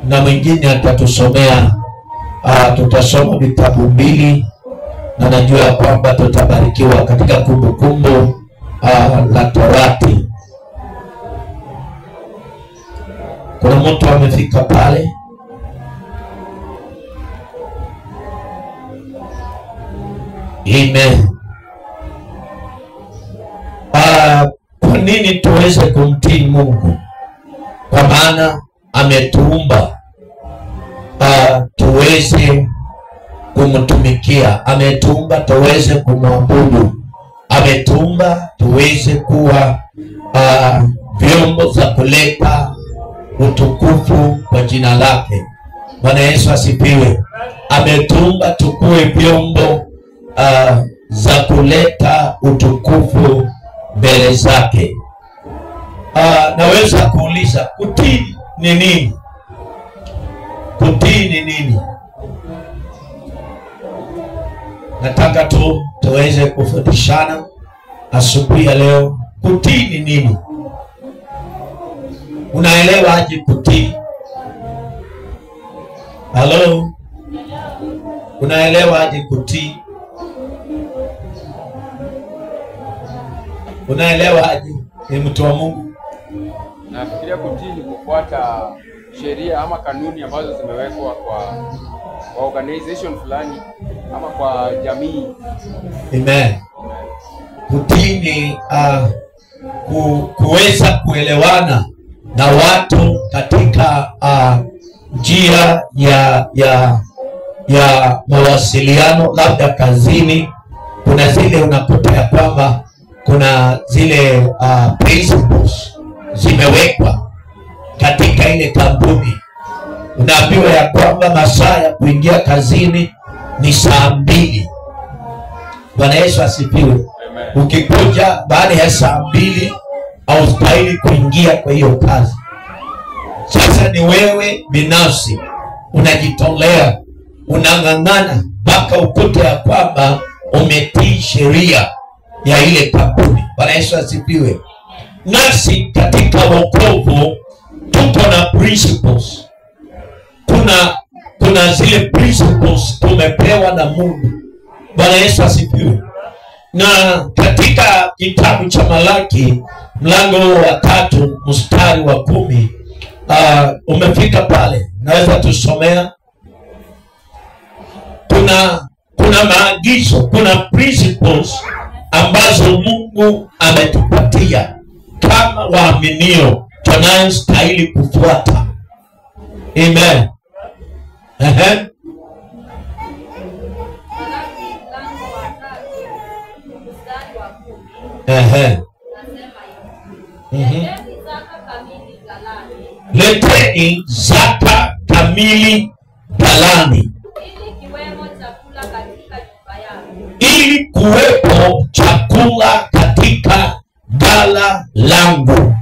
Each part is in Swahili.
na mwingine atatusomea. Tutasoma vitabu 2 na najua kwamba tutabarikiwa katika Kumbukumbu la Torati. Kuna mtu amefika pale? Amen. Kwa nini tuweze kumtii Mungu? Kwa maana ametuumba tuweze kumtumikia, ametuumba tuweze kumwabudu, ametuumba tuweze kuwa vyombo za kuleta utukufu kwa jina lake. Bwana Yesu asifiwe. Ametuumba tukue vyombo za kuleta utukufu mbele zake. Naweza kuuliza, kutii ni nini? Kutii ni nini? Nataka tuweze kufundishana asubuhi ya leo. Kutii ni nini? Unaelewa aje kutii? Hello? Unaelewa aje kutii? Unaelewa aje? Ni mtu wa Mungu. Nafikiria kutii ni kufuata sheria ama kanuni ambazo zimewekwa kwa organization fulani ama kwa jamii. Amen. Kutii ni kuweza kuelewana na watu katika njia ya mawasiliano. Labda kazini kuna zile unakuta ya kwamba kuna zile principles zimewekwa katika ile kampuni. Unaambiwa ya kwamba masaa ya kuingia kazini ni saa 2. Bwana Yesu asifiwe. Ukikuja baada ya saa 2 haustahili kuingia kwa hiyo kazi. Sasa ni wewe binafsi unajitolea, unang'ang'ana mpaka ukute ya kwamba umetii sheria ya ile kampuni. Bwana Yesu asifiwe. Nasi katika wokovu tuko na principles. Kuna zile principles tumepewa na Mungu. Bwana Yesu asifiwe. Na katika kitabu cha Malaki mlango wa 3 mstari wa 10, umefika pale, naweza tusomea. Kuna maagizo, kuna principles ambazo Mungu ametupatia kama waaminio tunayostahili kufuata. Amen. Leteni zaka kamili ghalani, ili kuwepo chakula katika ghala langu.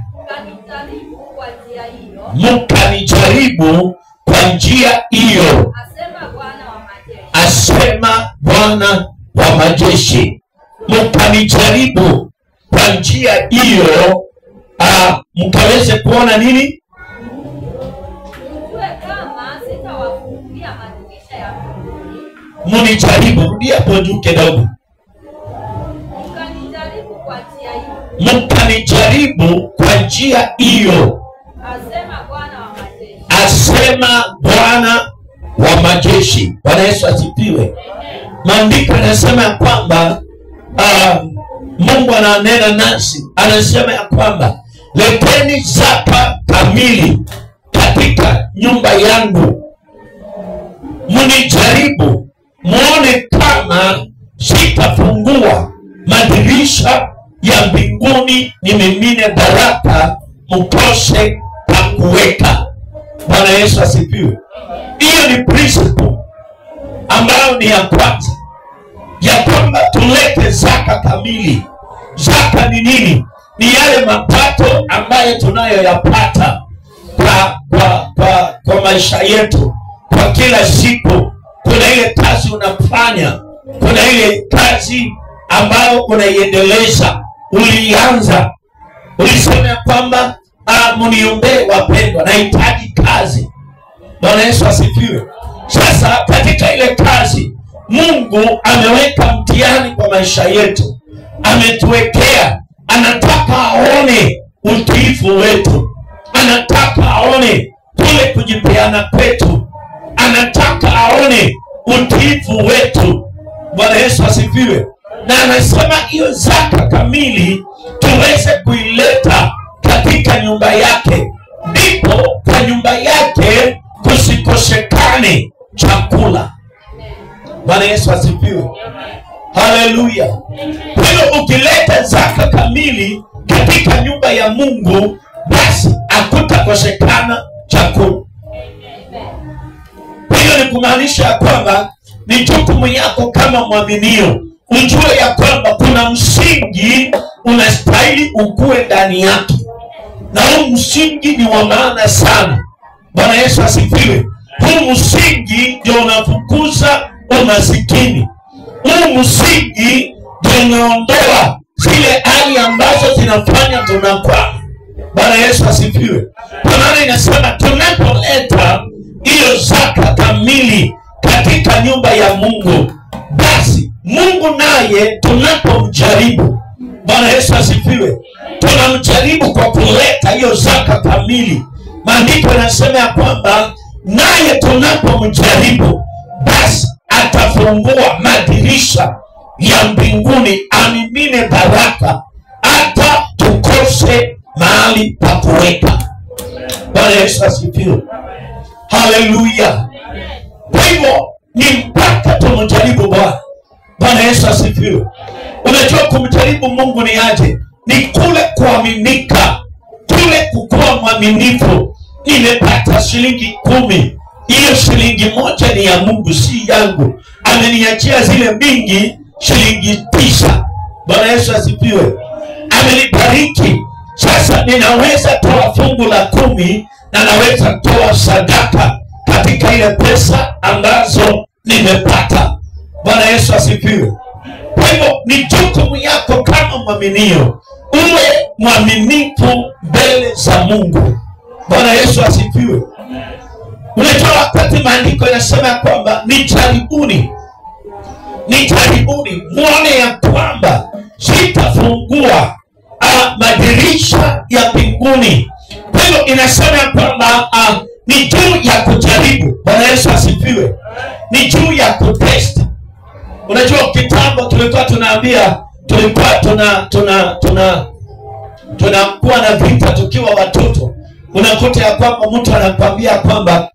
Mkanijaribu kwa njia hiyo, asema Bwana wa majeshi. Mkanijaribu kwa njia hiyo, mkaweze kuona nini? Munijaribu. Rudia hapo juu kidogo. Mkanijaribu kwa njia hiyo, asema Bwana wa majeshi. Bwana Yesu asifiwe. Maandiko yanasema kwamba Mungu ananena nasi, anasema ya kwamba leteni zaka kamili katika nyumba yangu, munijaribu muone kama sitafungua madirisha ya mbinguni nimimine baraka mkose pa kuweka. Bwana Yesu asifiwe. Hiyo ni principle ambayo ni ya kwanza, ya kwamba tulete zaka kamili. Zaka ni nini? Ni yale mapato ambayo tunayoyapata kwa maisha yetu kwa kila siku. Kuna ile kazi unafanya, kuna ile kazi ambayo unaiendeleza. Ulianza, ulisema kwamba mniombee wapendwa, nahitaji kazi. Bwana Yesu asifiwe. Sasa katika ile kazi Mungu ameweka mtihani kwa maisha yetu, ametuwekea. Anataka aone utiifu wetu, anataka aone kule kujipeana kwetu, anataka aone utiifu wetu. Bwana Yesu asifiwe. Na anasema hiyo zaka kamili tuweze kuileta katika nyumba yake, ndipo kwa nyumba yake kusikosekane chakula. Bwana Yesu asifiwe. Haleluya. Kwa hiyo ukileta zaka kamili katika nyumba ya Mungu, basi hakutakosekana chakula. Kwa hiyo ni kumaanisha kwamba ni jukumu yako kama mwaminio ujue ya kwamba kuna msingi unastahili ukue ndani yake, na huu msingi ni wa maana sana. Bwana Yesu asifiwe. Huu msingi ndio unafukuza umasikini. Huu msingi ndio unaondoa zile hali ambazo zinafanya tunakwama. Bwana Yesu asifiwe. Kwa maana inasema tunapoleta hiyo zaka kamili katika nyumba ya Mungu, basi Mungu naye tunapomjaribu, Bwana Yesu asifiwe, tunamjaribu kwa kuleta hiyo zaka kamili. Maandiko yanasema ya kwamba naye tunapomjaribu, basi atafungua madirisha ya mbinguni, amimine baraka hata tukose mahali pa kuweka. Bwana Yesu asifiwe. Haleluya. Kwa hivyo ni mpaka tumjaribu Bwana. Bwana Yesu asifiwe. Unajua kumjaribu Mungu ni aje? Ni kule kuaminika, kule kukuwa mwaminifu. Nimepata shilingi 10, hiyo shilingi moja ni ya Mungu, si yangu. Ameniachia zile mingi, shilingi 9. Bwana Yesu asifiwe. Amenibariki. Sasa ninaweza toa fungu la 10 na naweza toa sadaka katika ile pesa ambazo nimepata. Bwana Yesu asifiwe. Kwa hivyo ni jukumu yako kama mwaminio uwe mwaminifu mbele za Mungu. Bwana Yesu asifiwe. Unajua wakati maandiko yanasema kwamba nijaribuni muone ya kwamba sitafungua madirisha ya mbinguni. Kwa hivyo inasema kwamba ni juu ya kujaribu. Bwana Yesu asifiwe. Ni juu ya kutest. Unajua kitambo tulikuwa tunaambia, tulikuwa tunakuwa na vita tukiwa watoto. Unakuta ya kwamba mtu anakwambia kwamba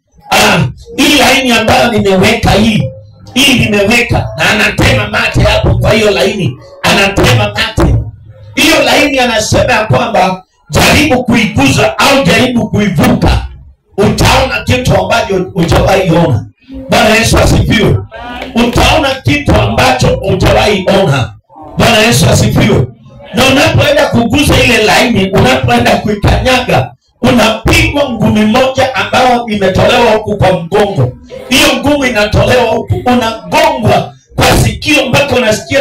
hii laini ambayo nimeweka hii nimeweka, na anatema mate hapo kwa hiyo laini, anatema mate. Hiyo laini anasema ya kwamba jaribu kuiguza au jaribu kuivuka, utaona kitu ambacho hujawahi ona. Bwana Yesu asifiwe. Utaona kitu ambacho hujawahi ona. Bwana Yesu asifiwe. Na unapoenda kuguza ile laini, unapoenda kuikanyaga, unapigwa ngumi moja ambayo imetolewa huku kwa mgongo. Hiyo ngumi inatolewa huku, unagongwa kwa sikio mpaka unasikia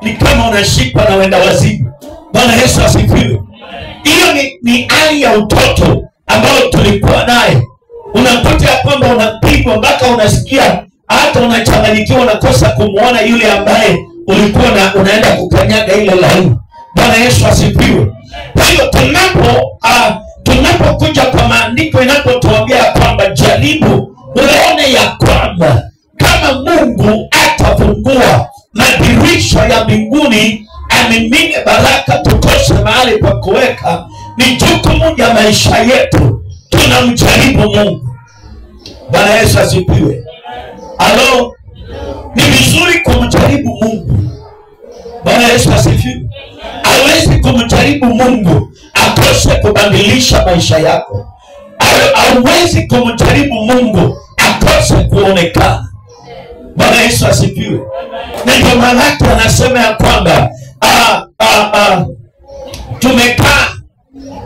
ni kama unashikwa na wenda wazimu. Bwana Yesu asifiwe. Hiyo ni hali ya utoto ambayo tulikuwa naye. Unakuta ya kwamba unapigwa mpaka unasikia hata unachanganyikiwa, unakosa kumuona yule ambaye ulikuwa unaenda kukanyaga ile laini. Bwana Yesu asifiwe. Kwa hiyo tunapokuja kwa maandiko inapotuambia kwamba jaribu uone ya kwamba kama Mungu atafungua madirisha ya mbinguni, amimine baraka tukose mahali pa kuweka, ni jukumu ya maisha yetu. Tunamjaribu Mungu. Bwana Yesu asifiwe. Halo. Ni vizuri kumjaribu Mungu. Bwana Yesu asifiwe. Hawezi kumjaribu Mungu akose kubadilisha maisha yako. Hawezi kumjaribu Mungu akose kuonekana. Bwana Yesu asifiwe. Na ndio maana anasema ya kwamba tumekaa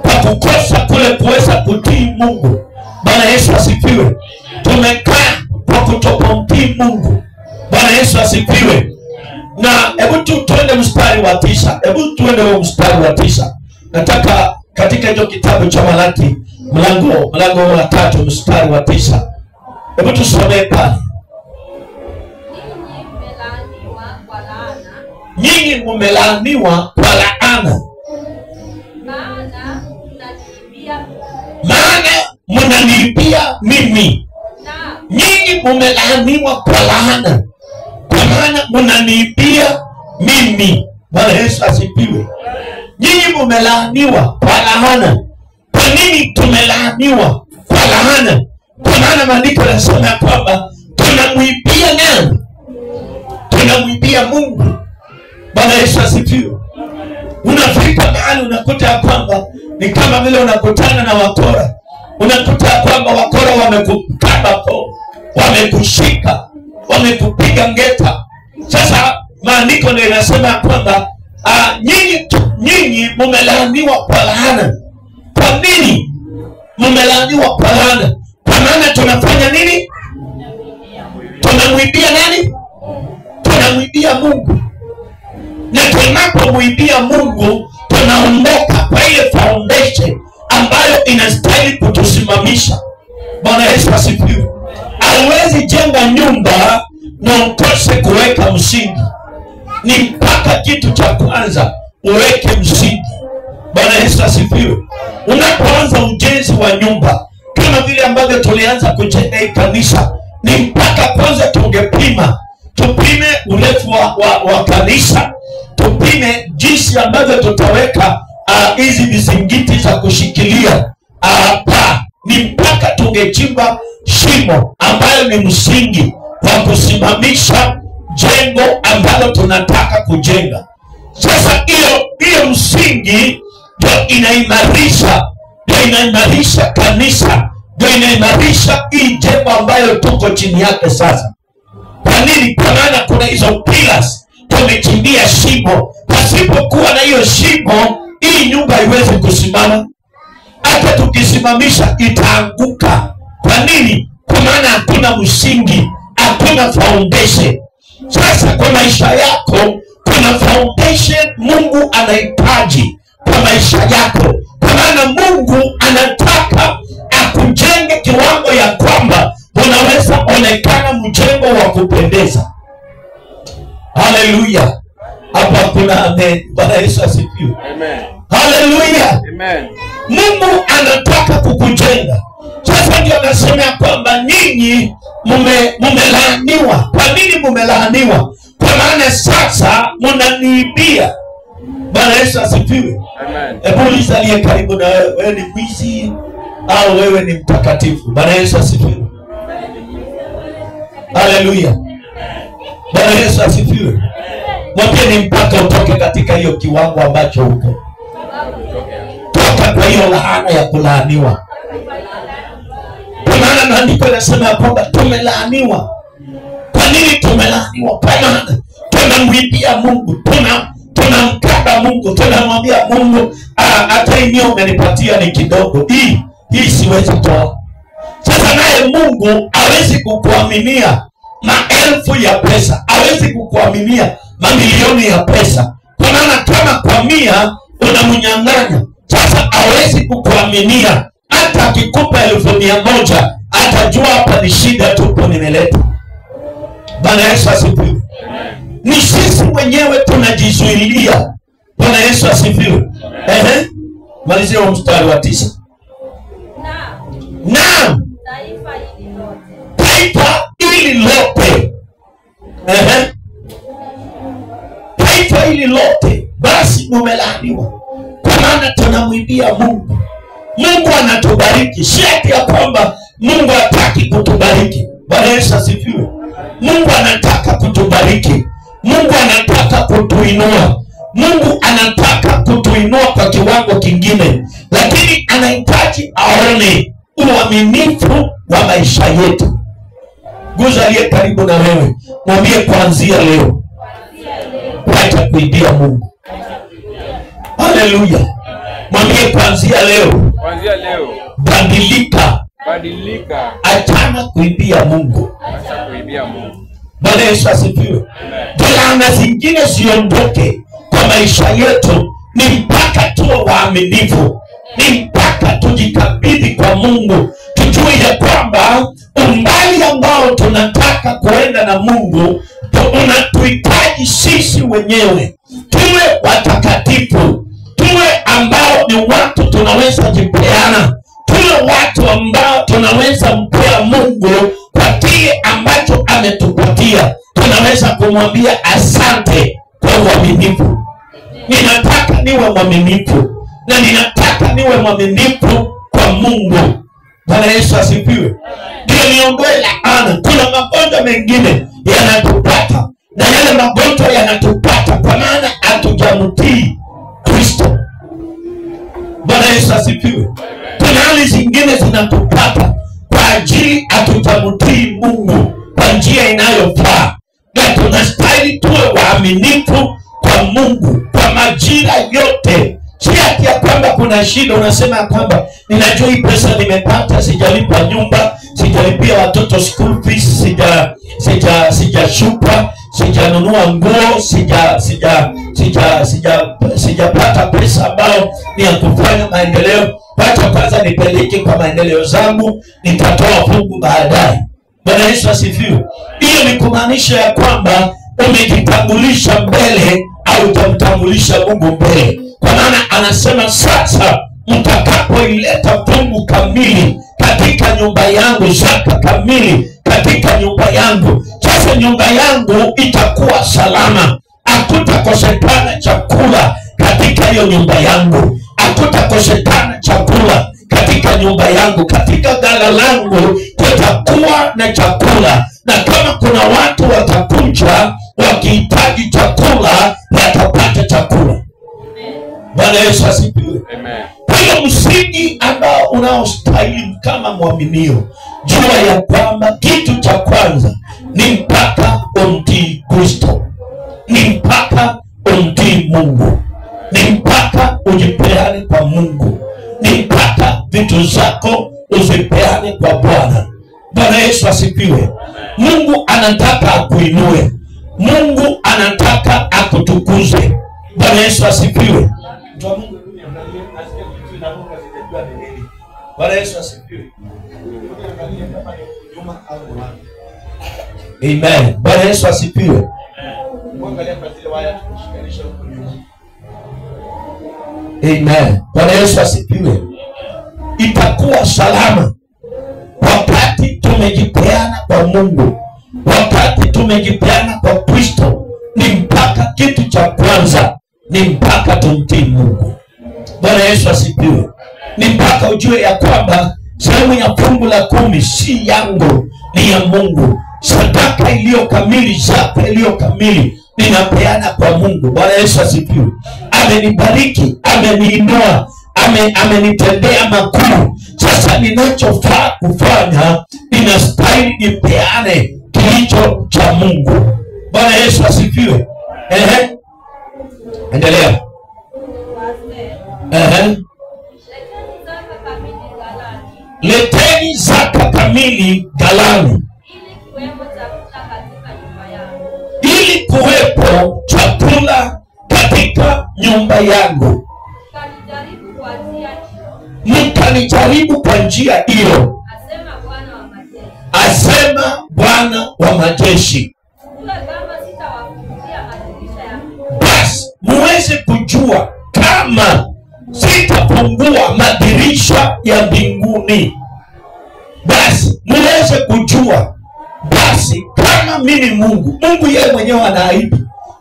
kwa kukosa kule kuweza kutii Mungu. Bwana Yesu asifiwe. Tumekaa kwa kutokumtii Mungu. Bwana Yesu asifiwe. Na hebu tuende mstari wa 9. Hebu tuende mstari wa 9. Nataka katika hiyo kitabu cha Malaki mlango wa 3 mstari wa 9. Hebu tusome pale. Nyinyi mmelaaniwa kwa laana. Maana mnaniibia mimi. Nyinyi mmelaaniwa kwa laana, kwa maana mnaniibia mimi. Bwana Yesu asifiwe. Nyinyi mmelaaniwa kwa laana. Kwa nini tumelaaniwa kwa laana? Kwa maana maandiko yanasema kwamba tunamwibia nani? Tunamwibia Mungu. Bwana Yesu asifiwe. Unafika mahali unakuta kwamba ni kama vile unakutana na wakora. Unakuta kwamba wakora wamekukaba, wamekushika, wamekupiga ngeta. Sasa maandiko ndio yanasema kwamba nyinyi mmelaaniwa kwa laana. Kwa nini mmelaaniwa kwa laana? Kwa maana tunafanya nini? Tunamwibia nani? Tunamwibia Mungu. Na tunapomwibia Mungu, tunaondoka kwa ile foundation ambayo inastahili kutusimamisha. Bwana Yesu asifiwe. Hauwezi jenga nyumba na ukose kuweka msingi. Ni mpaka kitu cha kwanza uweke msingi. Bwana Yesu asifiwe. Unapoanza ujenzi wa nyumba, kama vile ambavyo tulianza kujenga hii kanisa, ni mpaka kwanza tupime urefu wa kanisa, tupime jinsi ambavyo tutaweka hizi vizingiti za kushikilia paa. Ni mpaka tungechimba shimo ambayo ni msingi wa kusimamisha jengo ambalo tunataka kujenga. Sasa hiyo msingi ndio inaimarisha kanisa, ndio inaimarisha hii jengo ambayo tuko chini yake sasa. Kwa nini? Kwa maana kuna hizo pillars tumechimbia shimo. Pasipokuwa na hiyo shimo, hii nyumba haiwezi kusimama. Hata tukisimamisha itaanguka. Kwa nini? Kwa maana hakuna msingi, hakuna foundation. Sasa kwa maisha yako kuna foundation Mungu anahitaji kwa maisha yako. Kwa maana Mungu anataka akujenge kiwango ya kwamba unaweza onekana mjengo wa kupendeza. Haleluya. Hapa kuna amen. Bwana Yesu asifiwe. Amen. Haleluya. Amen. Mungu anataka kukujenga. Sasa ndio anasema kwamba nyinyi mmelaaniwa. Kwa nini mmelaaniwa? Kwa maana sasa mnaniibia. Bwana Yesu asifiwe. Amen. Hebu uliza aliye karibu na wewe, wewe ni mwizi au wewe ni mtakatifu? Bwana Yesu asifiwe. Haleluya. Bwana Yesu asifiwe. Mwambie ni mpaka utoke katika hiyo kiwango ambacho uko. Toka kwa hiyo laana ya kulaaniwa. Kwa maana maandiko yanasema kwamba tumelaaniwa. Kwa nini tumelaaniwa? Kwa maana tunamwibia Mungu, tunamkaba Mungu, tunamwambia Mungu, hata hii umenipatia ni kidogo, hii siwezi toa. Sasa naye Mungu hawezi kukuaminia maelfu ya pesa, hawezi kukuaminia mamilioni ya pesa. Kwa maana kama kwa 100 unamnyang'anya, sasa hawezi kukuaminia. Hata akikupa 1,100 atajua hapa ni shida tupo nimeleta. Bwana Yesu asifiwe. Ni sisi wenyewe tunajizuilia. Bwana Yesu asifiwe. Malizia mstari wa 9. Naam, taifa hili lote, taifa hili lote basi mmelaaniwa, kwa maana tunamwibia Mungu. Mungu anatubariki, si ati ya kwamba Mungu hataki kutubariki. Bwana Yesu asifiwe. Mungu anataka kutubariki. Mungu anataka kutuinua. Mungu anataka kutuinua kwa kiwango kingine, lakini anahitaji aone uaminifu wa maisha yetu. Guza aliye karibu na wewe, mwambie kuanzia leo wacha kuibia Mungu. Haleluya. Mwambie kuanzia leo badilika. Achana kuibia Mungu. Bwana Yesu asifiwe. Laana zingine ziondoke kwa maisha yetu, ni mpaka tuwe waaminifu. ni mpaka tujikabidhi kwa Mungu, tujue ya kwamba umbali ambao tunataka kuenda na Mungu unatuhitaji sisi wenyewe tuwe watakatifu, tuwe ambao ni watu tunaweza jipeana, tuwe watu ambao tunaweza mpea Mungu kwa kile ambacho ametupatia. Tunaweza kumwambia asante kwa uaminifu. Ninataka niwe mwaminifu, na ninataka niwe mwaminifu kwa Mungu. Bwana Yesu asifiwe. Ndio niondoe laana. Kuna magonjwa mengine yanatupata, na yale magonjwa yanatupata kwa maana hatujamtii Kristo. Bwana Yesu asifiwe. Kuna hali zingine zinatupata kwa ajili hatujamtii Mungu kwa njia inayofaa, na tunastahili tuwe waaminifu kwa Mungu kwa majira yote. Si ati ya kwamba kuna shida unasema kwamba ninajua hii pesa nimepata, sijalipa nyumba, sijalipia watoto school fees, sijashuka, sijanunua nguo, sijapata pesa ambayo ni ya kufanya maendeleo. Wacha kwanza nipeleke kwa maendeleo zangu, nitatoa fungu baadaye. Bwana Yesu asifiwe. Hiyo ni kumaanisha ya kwamba umejitambulisha mbele au utamtambulisha Mungu mbele. Kwa maana anasema sasa mtakapoileta fungu kamili katika nyumba yangu, zaka kamili katika nyumba yangu, sasa nyumba yangu itakuwa salama. Hakutakosekana chakula katika hiyo nyumba yangu, hakutakosekana chakula katika nyumba yangu, katika ghala langu kutakuwa na chakula, na kama kuna watu watakuja wakihitaji chakula watapata chakula. Bwana Yesu asifiwe. Amen. Hiyo msingi ambao unaostahili kama mwaminio, jua ya kwamba kitu cha kwanza ni mpaka umtii Kristo, ni mpaka umtii Mungu, ni mpaka ujipeane kwa Mungu, ni mpaka vitu zako uzipeane kwa Bwana. Bwana Yesu asifiwe. Mungu anataka akuinue, Mungu anataka akutukuze. Bwana Yesu asifiwe. Bwana Yesu asifiwe. Amen. Bwana Yesu asifiwe. Amen. Bwana Yesu asifiwe. Itakuwa salama wakati tumejipeana kwa Mungu, wakati tumejipeana kwa Kristo. Ni mpaka kitu cha kwanza ni mpaka tumtii Mungu. Bwana Yesu asifiwe. Ni mpaka ujue ya kwamba sehemu ya fungu la 10 si yangu, ni ya Mungu. Sadaka iliyo kamili, zaka iliyo kamili ninapeana kwa Mungu. Bwana Yesu asifiwe. Amenibariki, ameniinua, amenitendea makuu. Sasa ninachofaa kufanya, ninastahili nipeane kilicho cha Mungu. Bwana Yesu asifiwe. Endelea. Leteni zaka kamili ghalani, ili kuwepo chakula katika nyumba yangu. Mkanijaribu kwa njia hiyo, asema Bwana wa majeshi. Basi muweze kujua kama sitafungua madirisha ya mbinguni. Basi muweze kujua, basi kama mimi Mungu yeye mwenyewe anaahidi,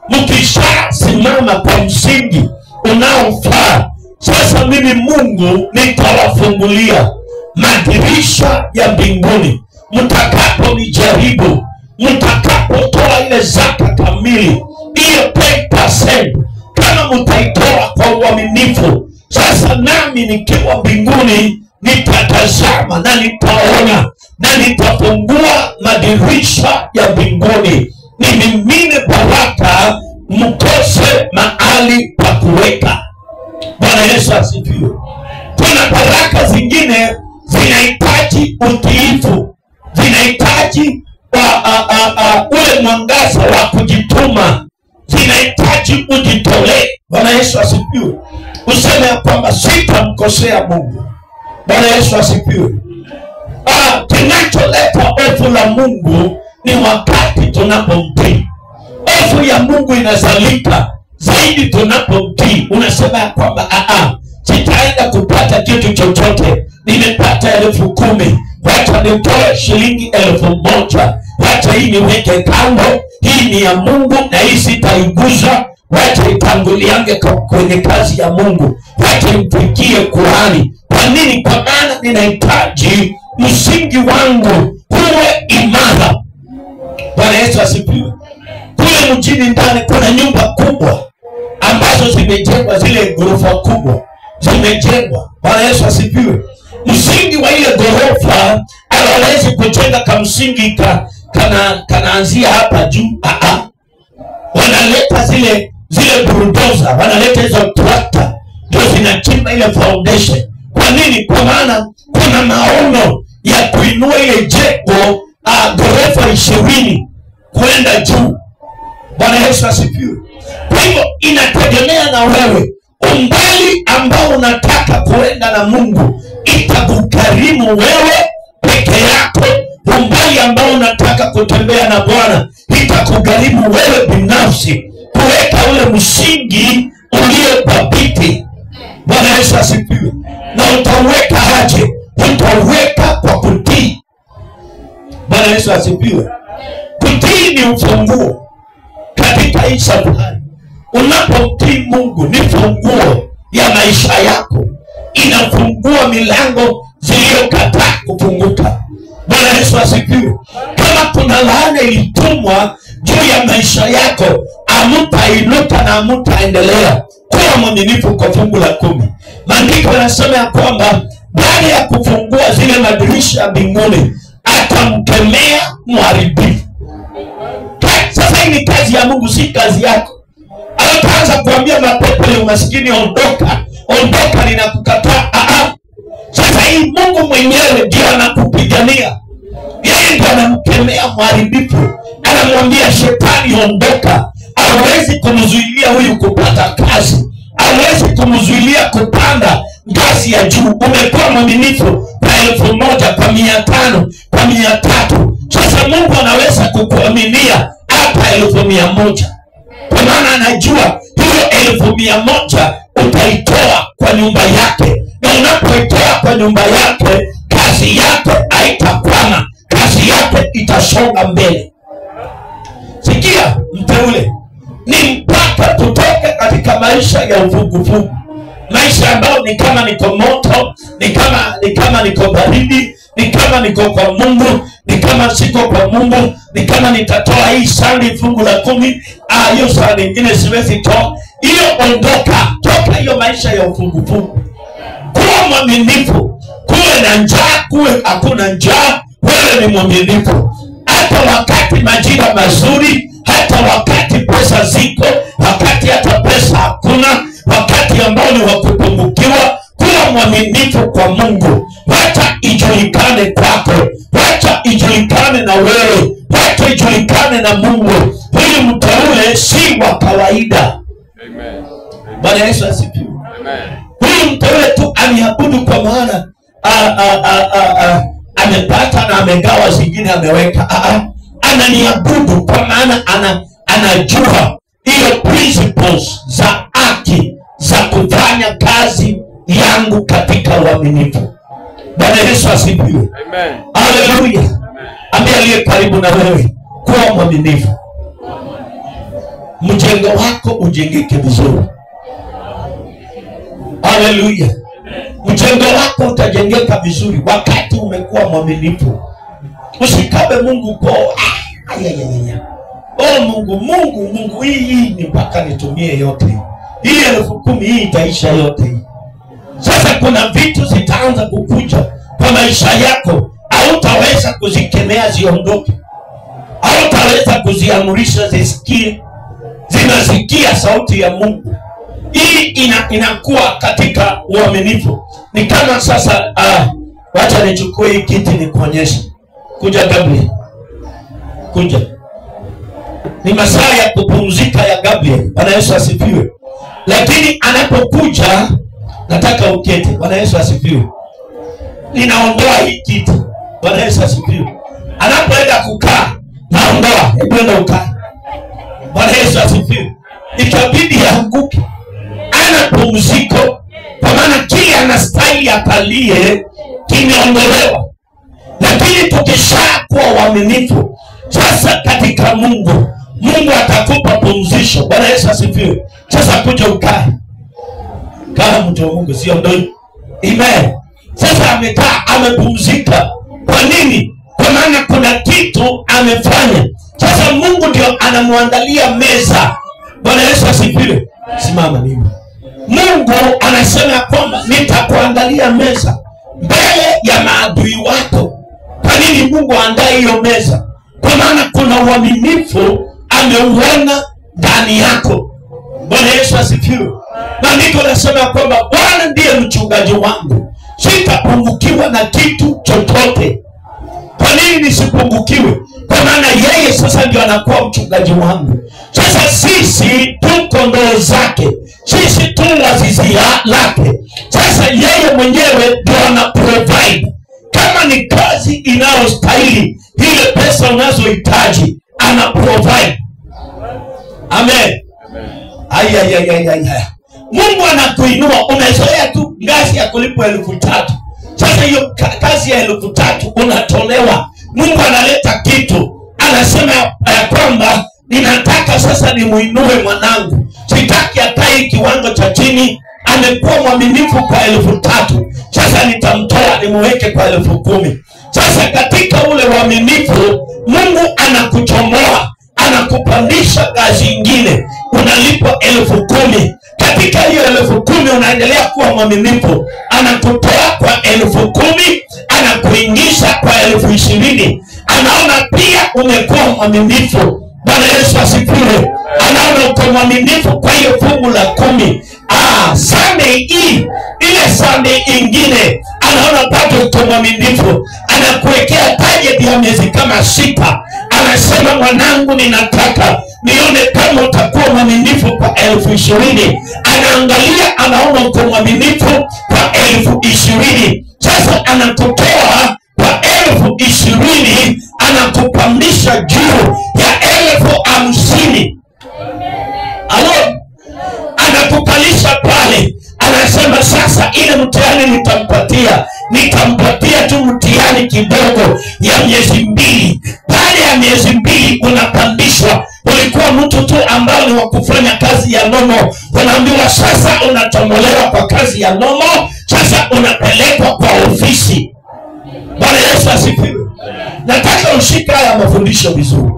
mkisha simama kwa msingi unaofaa, sasa mimi Mungu nitawafungulia madirisha ya mbinguni. Mtakaponijaribu, mtakapotoa ile zaka kamili, hiyo 10%, kama mtaitoa kwa uaminifu, sasa nami nikiwa mbinguni nitatazama na nitaona, na nitafungua madirisha ya mbinguni, nimimine baraka mkose mahali pa kuweka. Bwana Yesu asifiwe. Kuna baraka zingine zinahitaji utiifu, zinahitaji ule mwangaza wa kujituma, zinahitaji ujitolee. Bwana Yesu asifiwe. useme ya kwamba sitamkosea Mungu. Bwana Yesu asifiwe. Kinacholeta hofu la Mungu ni wakati tunapomtii. Hofu ya Mungu inazalika zaidi tunapomtii. Unasema ya kwamba sitaenda kupata kitu chochote, nimepata 10,000, wacha nitoe shilingi 1,000, wacha hii niweke kando, hii ni ya Mungu na hii sitaiguza, wacha itanguliange kwenye kazi ya Mungu, wacha imfikie Qurani. Kwa nini? Kwa maana ninahitaji msingi wangu uwe imara. Bwana Yesu asifiwe. Kule mjini ndani kuna nyumba kubwa ambazo zimejengwa, zile ghorofa kubwa zimejengwa. Bwana Yesu asifiwe. Msingi wa ile ghorofa hawezi kujenga kama msingi kanaanzia hapa juu. Wanaleta zile bulldozer, wanaleta hizo tractor ndio zinachimba ile foundation. Kwa nini? Kwa maana kuna maono ya kuinua ile jengo ghorofa 20 kwenda juu. Bwana Yesu asifiwe. Kwa hivyo inategemea na wewe, umbali ambao unataka kuenda na Mungu itakugharimu wewe peke yako. Umbali ambao unataka kutembea na Bwana itakugharimu wewe binafsi kuweka ule msingi uliothabiti. Bwana Yesu asifiwe. Na utaweka aje? Utaweka kwa kutii. Bwana Yesu asifiwe. Kutii ni ufunguo katika hii safari. Unapomtii Mungu ni funguo ya maisha yako, inafungua milango zilizokataa kufunguka. Bwana Yesu asifiwe. Kama kuna laana ilitumwa juu ya maisha yako, hamtainuka na hamtaendelea. Kuwa mwaminifu kwa fungu la 10. Maandiko yanasema ya kwamba baada ya kufungua zile madirisha ya mbinguni atamkemea mharibifu. Sasa hii ni kazi ya Mungu, si kazi yako. Ataanza kuambia mapepo ya umaskini, ondoka, ondoka, ninakukataa. Sasa hii Mungu mwenyewe ndiye anakupigania. Yeye ndiye anamkemea mharibifu, anamwambia shetani ondoka. Hawezi kumzuilia huyu kupata kazi, hawezi kumzuilia kupanda ngazi ya juu. Umekuwa mwaminifu kwa 1,000, kwa 500, kwa 300. Sasa Mungu anaweza kukuaminia hata 1,100, kwa maana anajua hiyo 1,100 utaitoa kwa nyumba yake, na unapoitoa kwa nyumba yake kazi yake haitakwama, kazi yake itasonga mbele. Sikia mteule, ni mpaka tutoke katika maisha ya uvuguvugu, maisha ambayo ni kama niko moto, ni kama niko baridi, ni kama niko kwa Mungu, ni kama siko kwa Mungu, ni kama nitatoa hii sandi fungu la 10, hiyo sandi nyingine siwezi toa. Hiyo ondoka, toka hiyo maisha ya uvuguvugu. Kuwa mwaminifu, kuwe na njaa, kuwe hakuna njaa, wewe ni mwaminifu. Hata wakati majira mazuri, hata wakati pesa ziko, wakati hata pesa hakuna, wakati ambao ni wakupungukiwa, kuwa mwaminifu kwa Mungu. Wacha ijulikane kwako, wacha ijulikane na wewe, wacha ijulikane na Mungu. Huyu mteule si wa kawaida. Amen. Bwana Yesu asifiwe. Amen. Huyu mteule tu aniabudu kwa maana amepata na amegawa zingine ameweka. Ananiabudu kwa maana anajua hiyo principles za haki za kufanya kazi yangu katika uaminifu. Bwana Yesu asifiwe. Amen. Haleluya. Ambia aliye karibu na wewe, kuwa mwaminifu. Mjengo wako ujengeke vizuri. Haleluya. Mjengo wako utajengeka vizuri wakati umekuwa mwaminifu. Usikabe Mungu kwa Mungu hii ni mpaka nitumie yote. Hii 10,000 hii itaisha yote. Sasa kuna vitu zitaanza kukuja kwa maisha yako, hautaweza kuzikemea ziondoke, hautaweza kuziamurisha zisikie. Zinasikia sauti ya Mungu. Hii inakuwa katika uaminifu. Ni kama sasa wacha nichukue hii kiti nikuonyeshe. Kuja Gabriel. Kuja. Ni masaa ya kupumzika ya Gabriel. Bwana Yesu asifiwe. lakini anapokuja, nataka uketi. Bwana Yesu asifiwe. Ninaondoa hii kitu. Bwana Yesu asifiwe. Anapoenda kukaa, naondoa. Hebu enda ukae. Bwana Yesu asifiwe. Ikabidi yaanguke. Ana pumziko, kwa maana kile anastahili akalie kimeondolewa. Lakini tukishakuwa waaminifu sasa katika Mungu, Mungu atakupa pumzisho. Bwana Yesu asifiwe. Sasa kuja ukae. Kama mtu wa Mungu, sio ndoi. Amen. Sasa amekaa, amepumzika. Kwa nini? Kwa maana kuna kitu amefanya. Sasa Mungu ndio anamwandalia meza. Bwana Yesu asifiwe. Simama nini? Mungu anasema kwamba nitakuandalia meza mbele ya maadui wako. Kwa nini Mungu aandae hiyo meza? Kwa maana kuna uaminifu ameuona ndani yako. Bwana Yesu asifiwe. Maandiko yanasema kwamba Bwana ndiye mchungaji wangu, sitapungukiwa na kitu chochote. Kwa nini nisipungukiwe? Kwa maana yeye sasa ndio anakuwa mchungaji wangu. Sasa sisi tu kondoo zake, sisi tu wazizi lake. Sasa yeye mwenyewe ndio ana provide. Kama ni kazi inayostahili, ile pesa unazohitaji ana provide. Amen. Aya. Mungu anakuinua. Umezoea tu ngazi ya kulipwa 3,000. Sasa hiyo kazi ya 3,000 unatolewa. Mungu analeta kitu, anasema ya kwamba ninataka sasa nimuinue mwanangu. Sitaki akae kiwango cha chini. Amekuwa mwaminifu kwa 3,000. Sasa nitamtoa nimuweke kwa 10,000. Sasa katika ule uaminifu, Mungu anakuchomoa, anakupandisha ngazi nyingine, unalipwa 10,000. Katika hiyo 10,000 unaendelea kuwa mwaminifu, anakutoa kwa 10,000, anakuingisha kwa 20,000. Anaona pia umekuwa mwaminifu. Bwana Yesu asifiwe. Anaona uko mwaminifu kwa hiyo fungu la 10. Sunday hii, ile Sunday ingine, anaona bado uko mwaminifu. Anakuwekea target ya miezi kama 6. Anasema mwanangu, ninataka nione kama utakuwa mwaminifu kwa 20,000. Anaangalia, anaona uko mwaminifu kwa 20,000. Sasa anakutoa kwa 20,000, anakupandisha juu ya 50,000. Alo, anakukalisha pale. Anasema sasa ile mtihani nitampatia tu mtihani kidogo ya miezi 2. Baada ya miezi 2 unapandishwa. Ulikuwa mtu tu ambao ni wa kufanya kazi ya nomo, unaambiwa sasa unatomolewa kwa kazi ya nomo, sasa unapelekwa kwa ofisi. Bwana Yesu asifiwe. Nataka ushike haya mafundisho vizuri,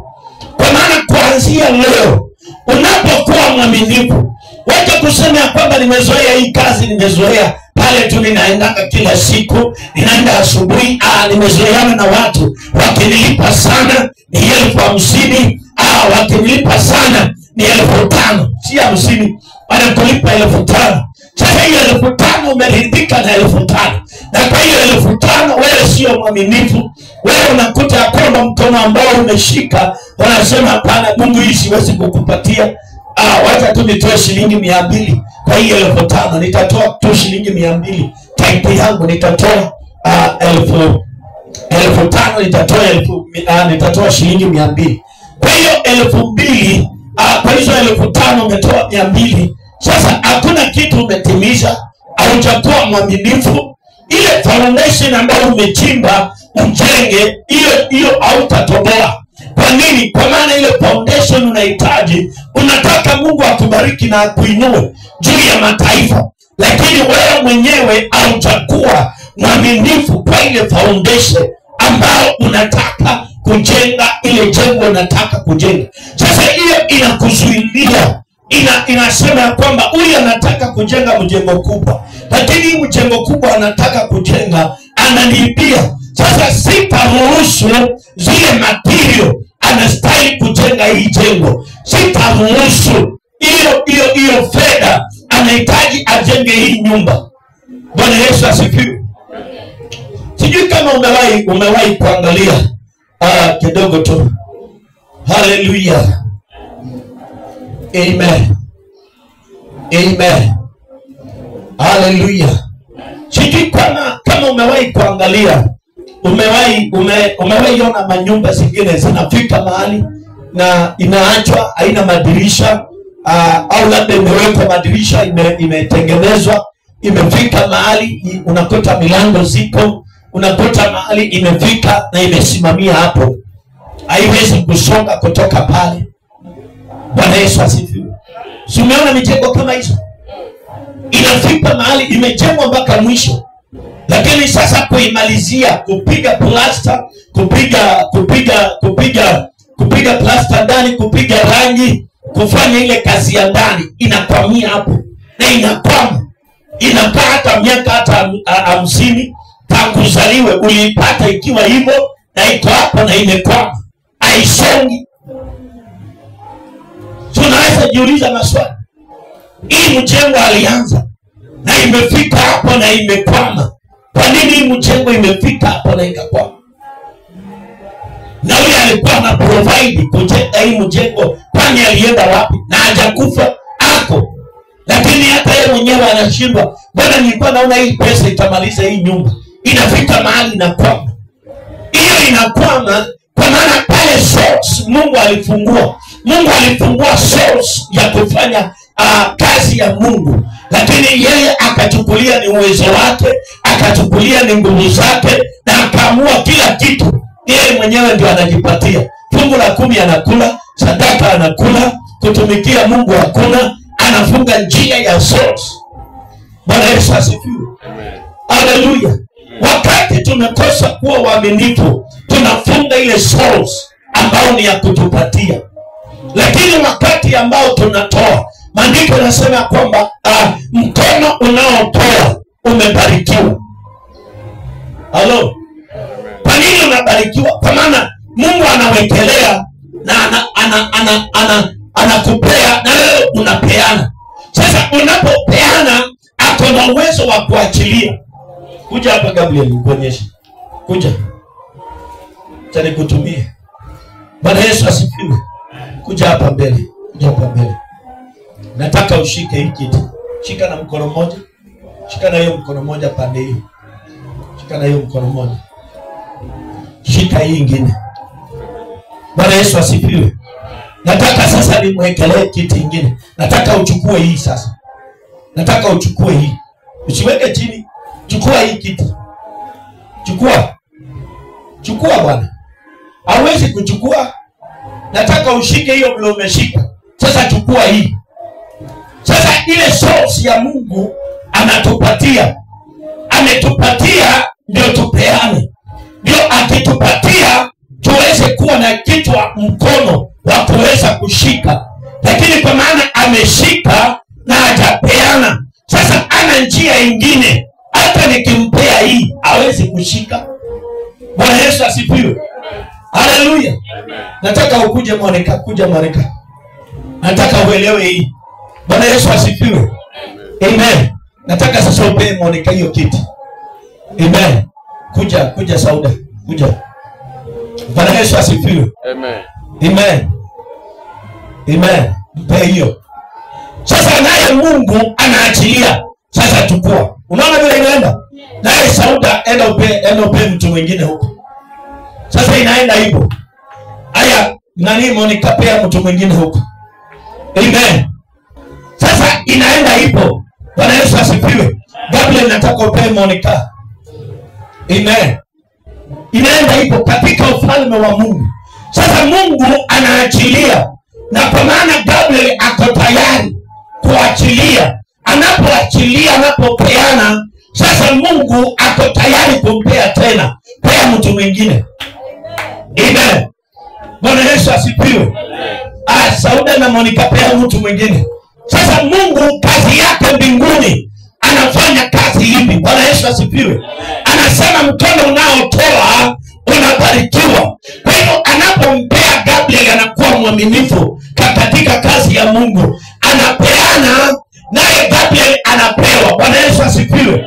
kwa maana kuanzia leo unapokuwa mwaminifu, wacha kusema kwamba nimezoea hii kazi, nimezoea pale tu ninaenda kila siku, ninaenda asubuhi, nimezoeana na watu wakinilipa sana ni 50,000, wakinilipa sana ni 5,000, si 50, wanakulipa 5,000. Sasa hiyo 5,000 umeridhika na 5,000, na kwa hiyo 5,000 wewe sio mwaminifu. Wewe unakuta kwamba mkono ambao umeshika wanasema hapana, Mungu hii siwezi kukupatia. Wacha tu nitoe shilingi 200 kwa hiyo 5,000. Nitatoa tu shilingi 200. Type yangu nitatoa 5,000, nitatoa shilingi 200. Kwa hiyo 2,000, kwa hizo 5,000 umetoa 200. Sasa hakuna kitu umetimiza, haujakuwa mwaminifu. Ile foundation ambayo umechimba ujenge, hiyo hautatoboa. Kwa nini? Kwa maana ile foundation unahitaji, unataka Mungu akubariki na akuinue juu ya mataifa, lakini wewe mwenyewe haujakuwa mwaminifu kwa ile foundation ambayo unataka kujenga, ile jengo unataka kujenga. Sasa hiyo inakuzuilia. Inasema kwamba huyu anataka kujenga mjengo kubwa, lakini hii mjengo kubwa anataka kujenga analipia. Sasa sitaruhusu zile material anastahili kujenga hii jengo, sitaruhusu hiyo fedha anahitaji ajenge hii nyumba. Bwana Yesu asifiwe. Sijui kama umewahi kuangalia kidogo tu. Hallelujah. Amen. Amen. Hallelujah. Sijui kama umewahi kuangalia, umewahi ona manyumba zingine zinafika mahali na inaachwa haina madirisha, au labda imewekwa madirisha, imetengenezwa, imefika mahali unakuta milango ziko, unakuta mahali imefika na imesimamia hapo, haiwezi kusonga kutoka pale. Bwana Yesu asifiwe. Si umeona mijengo kama hizo? Inafika mahali imejengwa mpaka mwisho, lakini sasa kuimalizia, kupiga plaster, kupiga plaster ndani, kupiga rangi, kufanya ile kazi ya ndani, inakwamia hapo na inakwama. Inakaa hata miaka hata 50 tangu uzaliwe uliipata ikiwa hivyo, na iko hapo na imekwama, haisongi. Tunaweza jiuliza maswali. Hii mjengo alianza na imefika hapo na imekwama. Kwa nini hii mjengo imefika hapo na ikakwama? Na yule alikuwa na provide kujenga hii mjengo, kwani alienda wapi? Na hajakufa ako. Lakini hata yeye mwenyewe anashindwa. Bwana, nilikuwa naona hii pesa itamaliza hii nyumba. Inafika mahali inakwama. Hiyo inakwama kwa maana pale source Mungu alifungua source ya kufanya kazi ya Mungu, lakini yeye akachukulia ni uwezo wake, akachukulia ni nguvu zake, na akaamua kila kitu yeye mwenyewe ndio anajipatia. Fungu la 10 anakula, sadaka anakula, kutumikia Mungu hakuna, anafunga njia ya source. Bwana Yesu asifiwe. Haleluya. Wakati tumekosa kuwa waaminifu, tunafunga ile source ambao ni ya kutupatia. Lakini wakati ambao tunatoa, maandiko yanasema kwamba mkono unaotoa umebarikiwa. Halo. Kwa nini unabarikiwa? Kwa maana Mungu anawekelea na anakupea na wewe unapeana. Sasa unapopeana, ako na uwezo wa kuachilia. Kuja hapa Gabriel nikuonyeshe. Kuja. Tani kutumie. Bwana Yesu asifiwe. Kuja hapa mbele. Kuja hapa mbele. Nataka ushike hii kitu. Shika na mkono mmoja. Shika na hiyo mkono mmoja pande hiyo. Shika na hiyo mkono mmoja. Shika hii nyingine. Bwana Yesu asifiwe. Nataka sasa nimwekelee kitu kingine. Nataka uchukue hii sasa. Nataka uchukue hii. Usiweke chini. Chukua hii kitu. Chukua. Chukua bwana. Hawezi kuchukua. Nataka ushike hiyo vile umeshika. Sasa chukua hii. Sasa ile source ya Mungu anatupatia. Ametupatia ndio tupeane. Ndio akitupatia tuweze kuwa na kitu wa mkono wa kuweza kushika. Lakini kwa maana ameshika na hajapeana, sasa ana njia ingine. Hata nikimpea hii hawezi kushika. Bwana Yesu asifiwe. Haleluya. Nataka ukuje Monica, kuja Monica. Nataka uelewe hii. Bwana Yesu asifiwe. Amen. Nataka sasa upe Monica hiyo kitu. Amen. Kuja Sauda. Kuja. Bwana Yesu asifiwe. Amen. Amen. Amen. Mpe hiyo. Sasa naye Mungu anaachilia. Sasa chukua. Unaona vile inaenda? Naye Sauda enda upe mtu mwingine huko. Sasa inaenda hivyo. Aya, nani Monica pea mtu mwingine huko. Amen. Sasa inaenda hivyo. Bwana Yesu asifiwe. Gabriel nataka upe Monica. Amen. Inaenda hivyo katika ufalme wa Mungu. Sasa Mungu anaachilia. Na kwa maana Gabriel ako tayari kuachilia. Anapoachilia, anapopeana, sasa Mungu ako tayari kumpea tena. Pea mtu mwingine. Amen. Bwana Yesu asifiwe. Sauda na Monica pea mtu mwingine. Sasa Mungu kazi yake mbinguni anafanya kazi hivi. Bwana Yesu asifiwe. Anasema mkono unaotoa unabarikiwa. Kwa hivyo anapompea Gabriel anakuwa mwaminifu katika kazi ya Mungu. Anapeana naye Gabriel anapewa. Bwana Yesu asifiwe.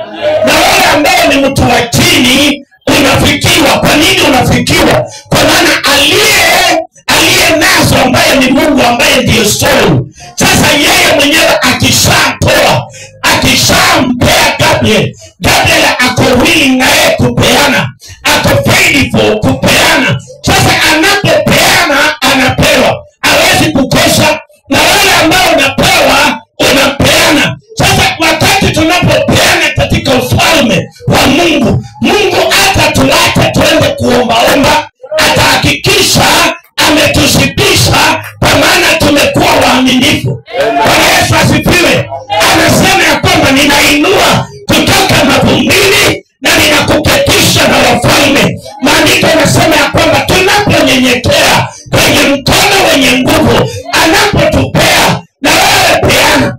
Na wewe ambaye ni mtu wa chini unafikiwa. Kwa nini unafikiwa? Kwa maana aliye nazo ambaye ni Mungu ambaye ndiyo soul. Sasa yeye mwenyewe akishatoa, akishampea Gabriel, Gabriel ako willing na yeye kupeana, ako faithful kupeana. Sasa anapopeana anapewa, hawezi kukosa, na wale ambao unapewa unapeana. Sasa wakati tunapopeana katika ufalme wa Mungu, Mungu atatuacha tuende kuombaomba, atahakikisha ametushibisha, kwa maana tumekuwa waaminifu. Bwana Yesu asifiwe. Anasema ya kwamba ninainua kutoka mavumbini na ninakuketisha na wafalme. Maandiko yanasema ya kwamba tunaponyenyekea kwenye mkono wenye nguvu, anapotupea na wewe peana.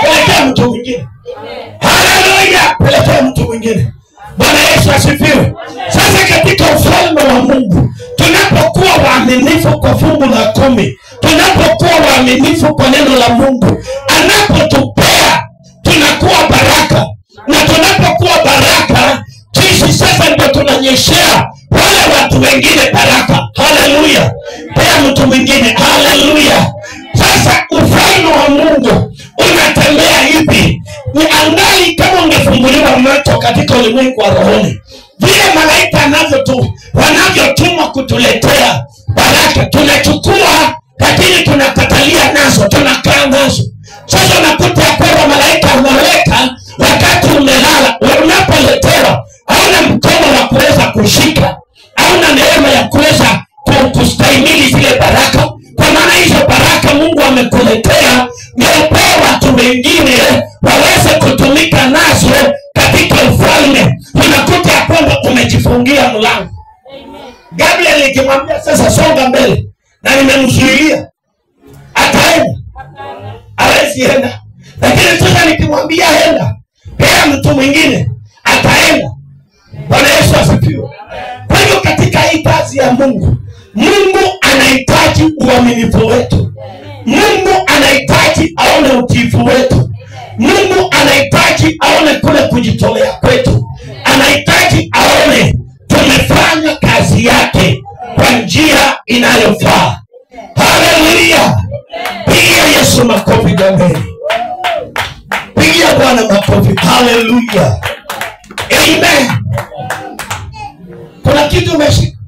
Pelekea mtu mwingine. Haleluya, pelekea mtu mwingine. Bwana Yesu asifiwe. Sasa katika ufalme wa Mungu, tunapokuwa waaminifu kwa fungu la 10, tunapokuwa waaminifu kwa neno la Mungu, anapotupea tunakuwa baraka. Na tunapokuwa baraka, sisi sasa ndio tunanyeshea wale watu wengine baraka. Haleluya. Pea mtu mwingine. Haleluya. Sasa ufalme wa Mungu unatembea hivi. Ni angali kama ungefunguliwa macho katika ulimwengu wa rohoni, vile malaika wanavyotumwa kutuletea baraka, tunachukua lakini tunakatalia nazo, tunakaa nazo. Sasa unakuta ya kwamba malaika analeta wakati umelala. Unapoletewa hauna mkono wa kuweza kushika, hauna neema ya kuweza kustahimili zile baraka, kwa maana hizo baraka Mungu amekuletea niopewa watu wengine waweze kutumika nazo katika ufalme. Unakuta ya kwamba umejifungia mlango. Gabriel ikimwambia sasa songa mbele, na nimemzuilia, ataenda? Hawezi enda. Lakini sasa nikimwambia enda, pea mtu mwingine, ataenda. Bwana Yesu asifiwe. Kwa hiyo katika hii kazi ya Mungu, Mungu anahitaji uaminifu wetu. Mungu anahitaji aone utiifu wetu. Mungu anahitaji aone kule kujitolea kwetu. Anahitaji aone tumefanya kazi yake kwa njia inayofaa. Haleluya. Pigia Yesu makofi jamani. Pigia Bwana makofi. Haleluya. Amen. Kuna kitu umeshika?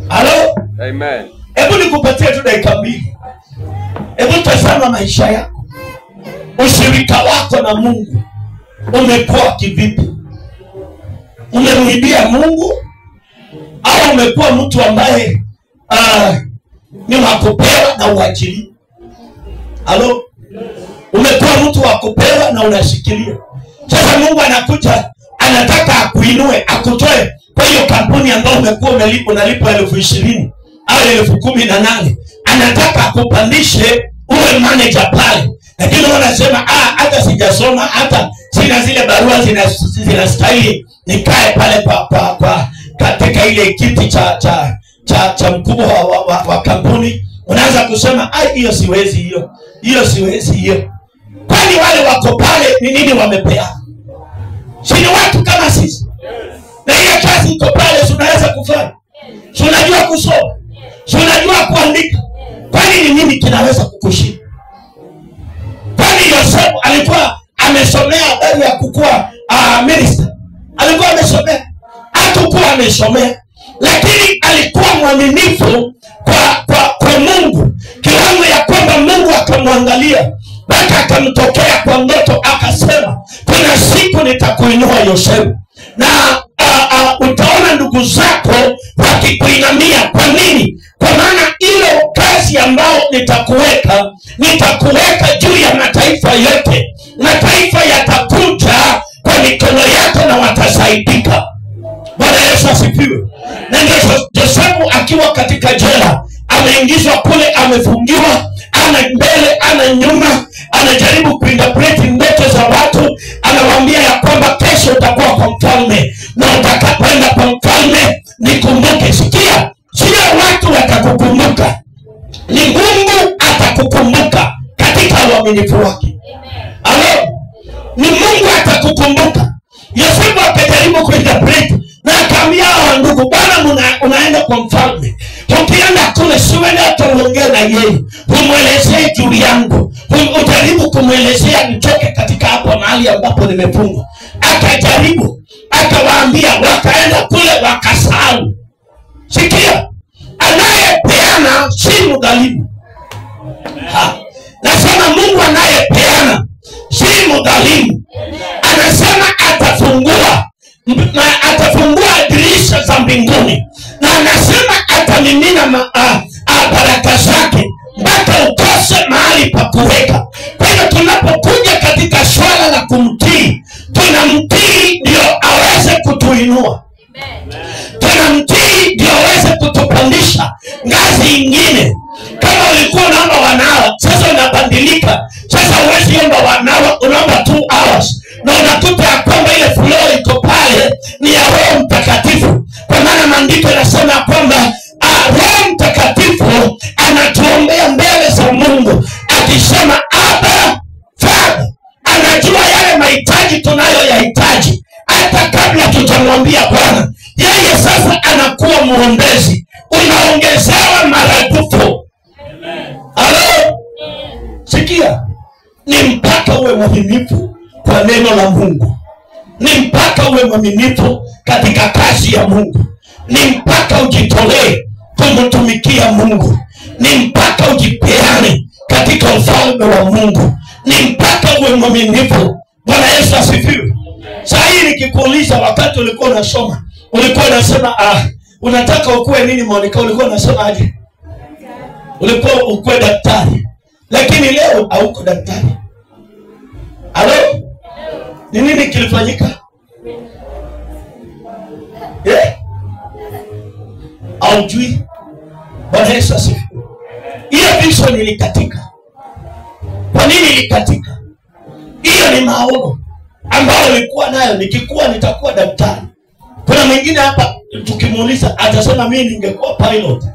Halo? Amen. Hebu nikupatie tu dakika mbili. Hebu tazama maisha yako. Ushirika wako na Mungu umekuwa kivipi? Umemwibia Mungu au umekuwa mtu ambaye ni wakupewa na uachili? Halo? Umekuwa mtu wakupewa na unashikilia. Sasa Mungu anakuja, anataka akuinue, akutoe kwa hiyo kampuni ambayo umekuwa unalipa 20,000 au 18,000. Anataka akupandishe uwe manager pale. Lakini wanasema hata sijasoma, hata sina zile barua zinastahili nikae pale kwa katika ile kiti cha mkubwa wa kampuni. Unaanza kusema hiyo siwezi, hiyo siwezi hiyo. Kwani wale wako pale ni nini wamepea? Si ni watu kama sisi? Na hiyo kazi iko pale, tunaweza kufanya. Tunajua kusoma, tunajua kuandika. Kwani ni nini kinaweza kukushinda? Kwani Yosefu alikuwa amesomea habari ya kukua minister? Alikuwa amesomea? Hatakuwa amesomea, lakini alikuwa mwaminifu kwa Mungu, kiwango ya kwamba Mungu akamwangalia mpaka akamtokea kwa ndoto akasema, kuna siku nitakuinua Yosefu, na utaona ndugu zako wakikuinamia. Kwa nini? Kwa maana ile kazi ambayo nitakuweka juu ya mataifa yote. Mataifa yatakuja kwa mikono yako na watasaidika. Bwana Yesu asifiwe. Na ndio Yosefu akiwa katika jela, ameingizwa kule, amefungiwa, ana mbele ana nyuma, anajaribu kuinterpret ndoto za watu. Anawaambia ya kwamba kesho utakuwa kwa mfalme, na utakapoenda kwa mfalme nikumbuke. Sikia, sio watu watakukumbuka, ni Mungu atakukumbuka katika uaminifu wake. Alo, ni Mungu atakukumbuka. Yosefu akajaribu kuinterpret na akaambia ndugu, bwana unaenda kwa mfalme, ukienda kule siwende unapoongea na yeye humwelezee juu yangu, ujaribu kumwelezea nitoke katika hapo mahali ambapo nimefungwa. Akajaribu, akawaambia, wakaenda kule wakasahau. Sikia, anayepeana si mdhalimu. Nasema Mungu anayepeana si mdhalimu. Anasema atafungua dirisha za mbinguni, na anasema atamimina baraka zake mpaka ukose mahali pa kuweka. Kwa hiyo tunapokuja katika swala la kumtii, tunamtii ndio aweze kutuinua. Tunamtii ndio aweze kutupandisha ngazi ingine. Kama ulikuwa unaomba wanao, sasa unabadilika. Sasa huwezi omba wanao, unaomba 2 hours. Na unakuta ya kwamba ile flow iko pale ni ya Roho Mtakatifu. Kwa maana maandiko yanasema kwamba Roho Mtakatifu anatuombea mbele za Mungu akisema Abba Father. Anajua yale mahitaji tunayoyahitaji hata kabla tutamwambia Bwana. Yeye sasa anakuwa muombezi, unaongezewa maradufu. Halo? Sikia, ni mpaka uwe mwaminifu kwa neno la Mungu. Ni mpaka uwe mwaminifu katika kazi ya Mungu. Ni mpaka ujitolee kumtumikia Mungu. Ni mpaka ujipeane katika ufalme wa Mungu. Ni mpaka uwe mwaminifu. Bwana Yesu asifiwe. Sasa hii nikikuuliza, wakati ulikuwa unasoma, ulikuwa unasema unataka ukue nini Monica? Ulikuwa unasema aje? Ulikuwa ukue daktari. Lakini leo hauko daktari. Halo? Ni nini kilifanyika? Haujui? Bwana Yesu asifiwe. Hiyo vision ilikatika. Kwa nini ilikatika? Hiyo ni maono ambayo nilikuwa nayo, nikikuwa nitakuwa daktari. Kuna mwingine hapa tukimuuliza atasema mimi ningekuwa pilot.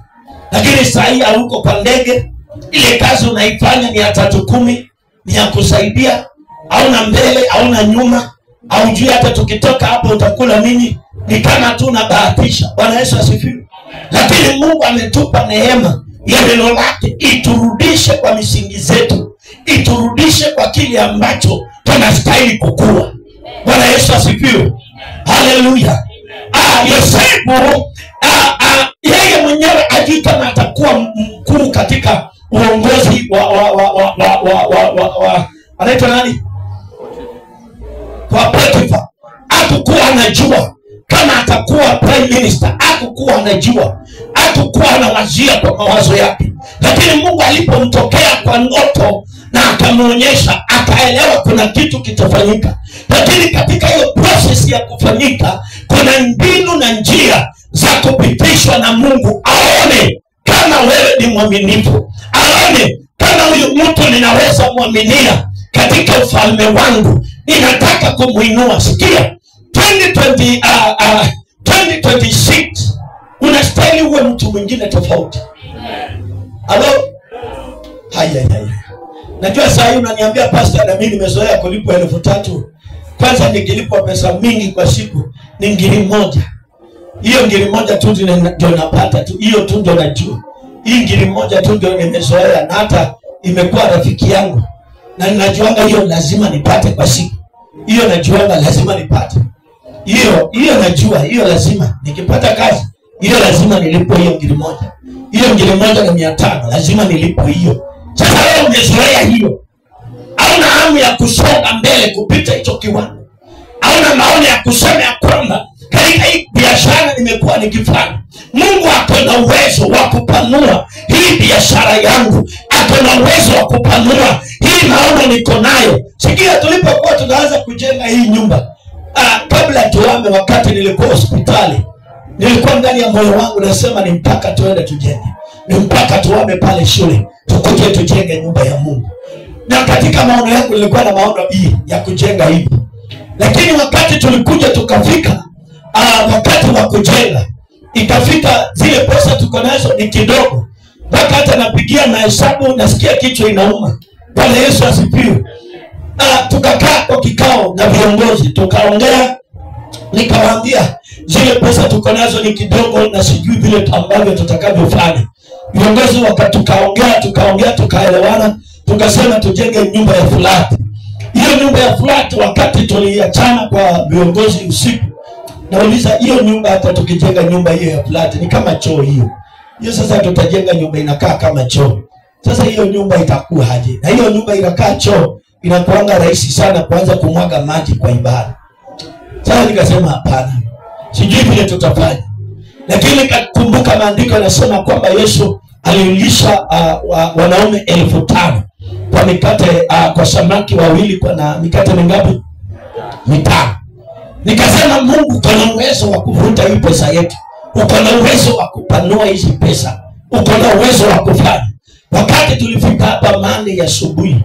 Lakini sasa hii hauko kwa ndege, ile kazi unaifanya ni ya 310, ni ya kusaidia, hauna mbele, hauna nyuma, haujui hata tukitoka hapo utakula nini, ni kama tu unabahatisha. Bwana Yesu asifiwe. Lakini Mungu ametupa neema ya neno lake iturudishe kwa misingi zetu, iturudishe kwa kile ambacho tunastahili kukua. Bwana Yesu asifiwe. Haleluya. Yosefu yeye mwenyewe ajui kama atakuwa mkuu katika uongozi wa anaitwa nani? Kwa Potifa. Hakukuwa anajua kama atakuwa prime minister. Hakukuwa anajua. Hakukuwa anawazia kwa mawazo yake. Lakini Mungu alipomtokea kwa ndoto na akamuonyesha, akaelewa kuna kitu kitafanyika. Lakini katika hiyo process ya kufanyika, kuna mbinu na njia za kupitishwa na Mungu aone kama wewe ni mwaminifu. Aone kama huyu mtu ninaweza muaminia katika ufalme wangu. Ninataka kumuinua. Sikia, 2026 unastahili uwe mtu mwingine tofauti. Halo? Haya. Najua saa hii unaniambia pastor, na mimi nimezoea kulipwa 3,000. Kwanza nikilipwa pesa mingi kwa siku ni 1,000. Hiyo 1,000 tu ndio napata tu. Hiyo tu ndio najua. Hii 1,000 tu ndio nimezoea, na hata imekuwa rafiki yangu. Na ninajuanga hiyo lazima nipate kwa siku. Hiyo najuanga lazima nipate. Hiyo najua, hiyo lazima nikipata kazi, hiyo lazima nilipo hiyo 1,000. Hiyo 1,500 lazima nilipo hiyo. Sasa wewe umezoea hiyo. Hauna hamu ya kusonga mbele kupita hicho kiwango. Hauna maono ya kusema ya kwamba katika hii biashara nimekuwa nikifanya, Mungu ako na uwezo wa kupanua hii biashara yangu. Ako na uwezo wa kupanua hii maono niko nayo. Sikia, tulipokuwa tunaanza kujenga hii nyumba, kabla tuame, wakati nilikuwa hospitali, nilikuwa ndani ya moyo wangu nasema ni mpaka tuende tujenge. Ni mpaka tuame pale shule, tukuje tujenge nyumba ya Mungu. Na katika maono yangu nilikuwa na maono hii ya kujenga hivi. Lakini wakati tulikuja tukafika wakati wa kujenga, ikafika zile pesa tuko nazo ni kidogo. Mpaka hata napigia mahesabu nasikia kichwa inauma. Bwana Yesu asifiwe. Tukakaa kwa kikao na viongozi, tukaongea, nikawaambia zile pesa tuko nazo ni kidogo na sijui vile ambavyo tutakavyofanya. viongozi tukaongea tukaelewana, tukasema tujenge nyumba ya flat. Hiyo nyumba ya flat wakati tuliachana kwa viongozi usiku, nauliza hiyo nyumba hata tukijenga nyumba hiyo ya flat ni kama choo hiyo. Hiyo sasa tutajenga nyumba inakaa kama choo. Sasa hiyo nyumba itakuwa aje? Na hiyo nyumba inakaa choo, inakuanga rahisi sana kuanza kumwaga maji kwa ibada. Sasa nikasema hapana. Sijui vile tutafanya. Lakini nikakumbuka maandiko yanasema kwamba Yesu alilisha wanaume 5,000 kwa mikate kwa samaki 2 kwa na mikate mingapi? 5. Nikasema Mungu uko na uwezo wa kuvuta hii pesa yetu. Uko na uwezo wa kupanua hizi pesa. Uko na uwezo wa kufanya. Wakati tulifika hapa Monday ya asubuhi.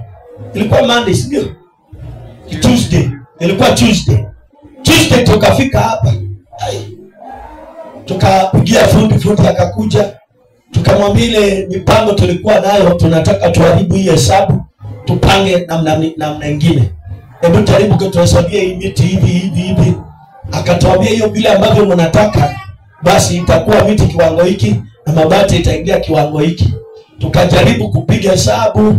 Ilikuwa Monday sio? Tuesday. Ilikuwa Tuesday. Tuesday tukafika hapa. Tukapigia fundi akakuja. Tukamwambia ile mipango tulikuwa nayo, tunataka tuharibu hii hesabu, tupange namna nyingine. Hebu jaribu kutuhesabia hii miti hivi. Akatuambia hiyo vile ambavyo mnataka basi itakuwa miti kiwango hiki na mabati itaingia kiwango hiki. Tukajaribu kupiga hesabu,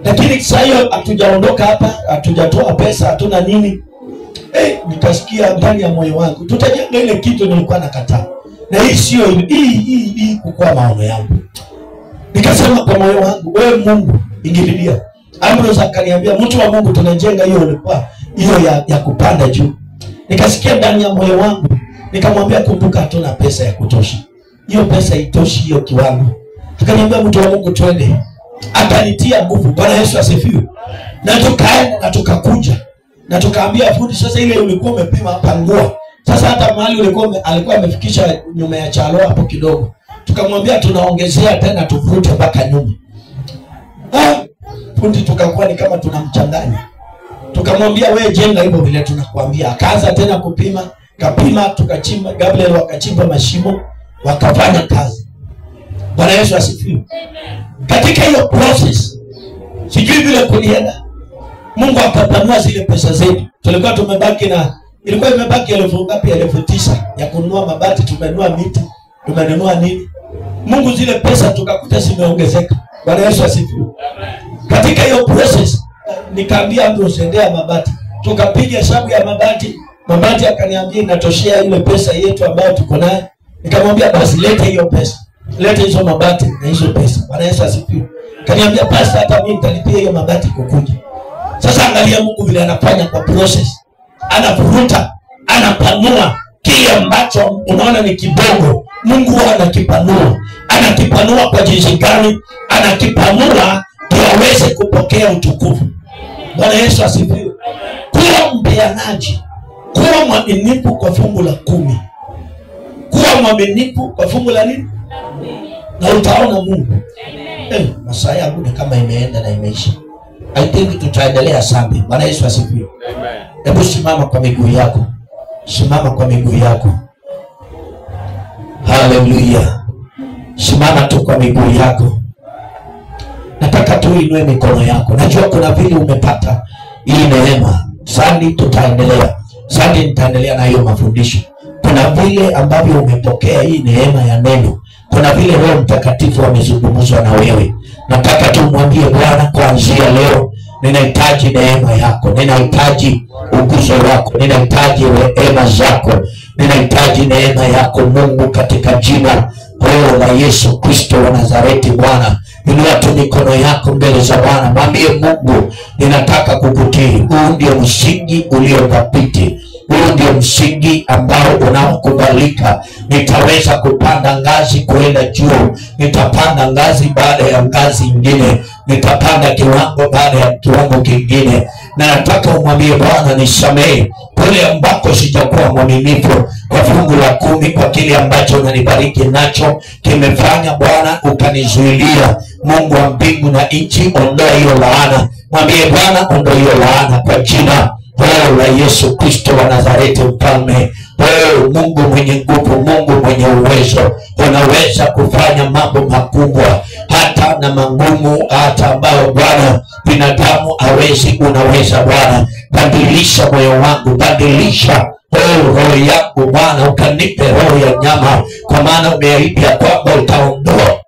lakini sasa hiyo hatujaondoka hapa, hatujatoa pesa, hatuna nini. Nikasikia ndani ya moyo wangu tutajenga ile kitu nilikuwa nakataa. Na hii sio hii kukua maono yangu. Nikasema kwa moyo wangu, wewe Mungu ingililia. Ambrose akaniambia mtu wa Mungu tunajenga hiyo ilikuwa hiyo ya kupanda juu. Nikasikia ndani ya moyo wangu, nikamwambia kumbuka hatuna pesa ya kutosha. Hiyo pesa itoshi hiyo kiwango. Akaniambia mtu wa Mungu twende. Akanitia nguvu. Bwana Yesu asifiwe. Na tukaenda na tukakuja. Na tukaambia fundi sasa ile ulikuwa umepima hapa ngua. Sasa hata mahali alikuwa amefikisha nyuma ya chalo hapo kidogo. Tukamwambia tunaongezea tena tuvute mpaka nyuma. Fundi tukakuwa ni kama tunamchanganya. Tukamwambia wewe jenga hivyo vile tunakuambia. Akaanza tena kupima, kapima, tukachimba, Gabriel wakachimba mashimo, wakafanya kazi. Bwana Yesu asifiwe. Katika hiyo process sijui vile kulienda, Mungu akapanua zile pesa zetu. Tulikuwa tumebaki na ilikuwa imebaki 9,000 ya kununua mabati, tumenunua miti, tumenunua nini. Mungu zile pesa tukakuta zimeongezeka. Bwana Yesu asifiwe. Katika hiyo process nikaambia mtu usendea mabati. Tukapiga hesabu ya mabati akaniambia inatoshea ile pesa yetu ambayo tuko nayo. Nikamwambia basi leta hiyo pesa. Leta hizo mabati na hizo pesa. Bwana Yesu asifiwe. Kaniambia basi hata mimi nitalipia hiyo mabati kukuja. Sasa angalia Mungu vile anafanya kwa process. Anavuruta, anapanua kile ambacho unaona ni kidogo. Mungu huwa anakipanua. Anakipanua kwa jinsi gani? Anakipanua ndio aweze kupokea utukufu. Bwana Yesu asifiwe. Kuwa mpeanaji, kuwa mwaminifu kwa fungu la 10. Kuwa mwaminifu kwa fungu la nini? Na utaona Mungu. Masaa yangu ni kama imeenda na imeisha. I think tutaendelea Sunday. Bwana Yesu asifiwe. Amen. Hebu simama kwa miguu yako. Simama kwa miguu yako. Hallelujah. Simama tu kwa miguu yako. Nataka tu uinue mikono yako. Najua kuna vile umepata hii neema. Sunday tutaendelea. Sunday nitaendelea na hiyo mafundisho. Kuna vile ambavyo umepokea hii neema ya neno. Kuna vile Roho Mtakatifu amezungumza na wewe. Nataka tu mwambie Bwana kuanzia leo ninahitaji neema yako. Ninahitaji uguzo wako. Ninahitaji rehema zako. Ninahitaji neema yako Mungu katika jina la Yesu Kristo wa Nazareti. Bwana, inua tu mikono yako mbele za Bwana. Mwambie Mungu ninataka kukutii. Huu ndio msingi uliothabiti. Huu ndio msingi ambao unaokubalika. Nitaweza kupanda ngazi kuenda juu. Nitapanda ngazi baada ya ngazi nyingine. Nitapanda kiwango baada ya kiwango kingine. Na nataka umwambie Bwana nisamehe kule ambako sijakuwa mwaminifu kwa fungu la 10, kwa kile ambacho unanibariki nacho kimefanya Bwana ukanizuilia. Mungu wa mbingu na nchi, ondoa hiyo laana. Mwambie Bwana ondoa hiyo laana kwa jina la Yesu Kristo wa Nazareti. Mfalme, wewe Mungu mwenye nguvu, Mungu mwenye uwezo, unaweza kufanya mambo makubwa hata na magumu, hata ambao Bwana binadamu hawezi. Unaweza Bwana. Badilisha moyo wangu, badilisha roho yangu Bwana, ukanipe roho ya nyama, kwa maana umeahidi ya kwamba utaondoa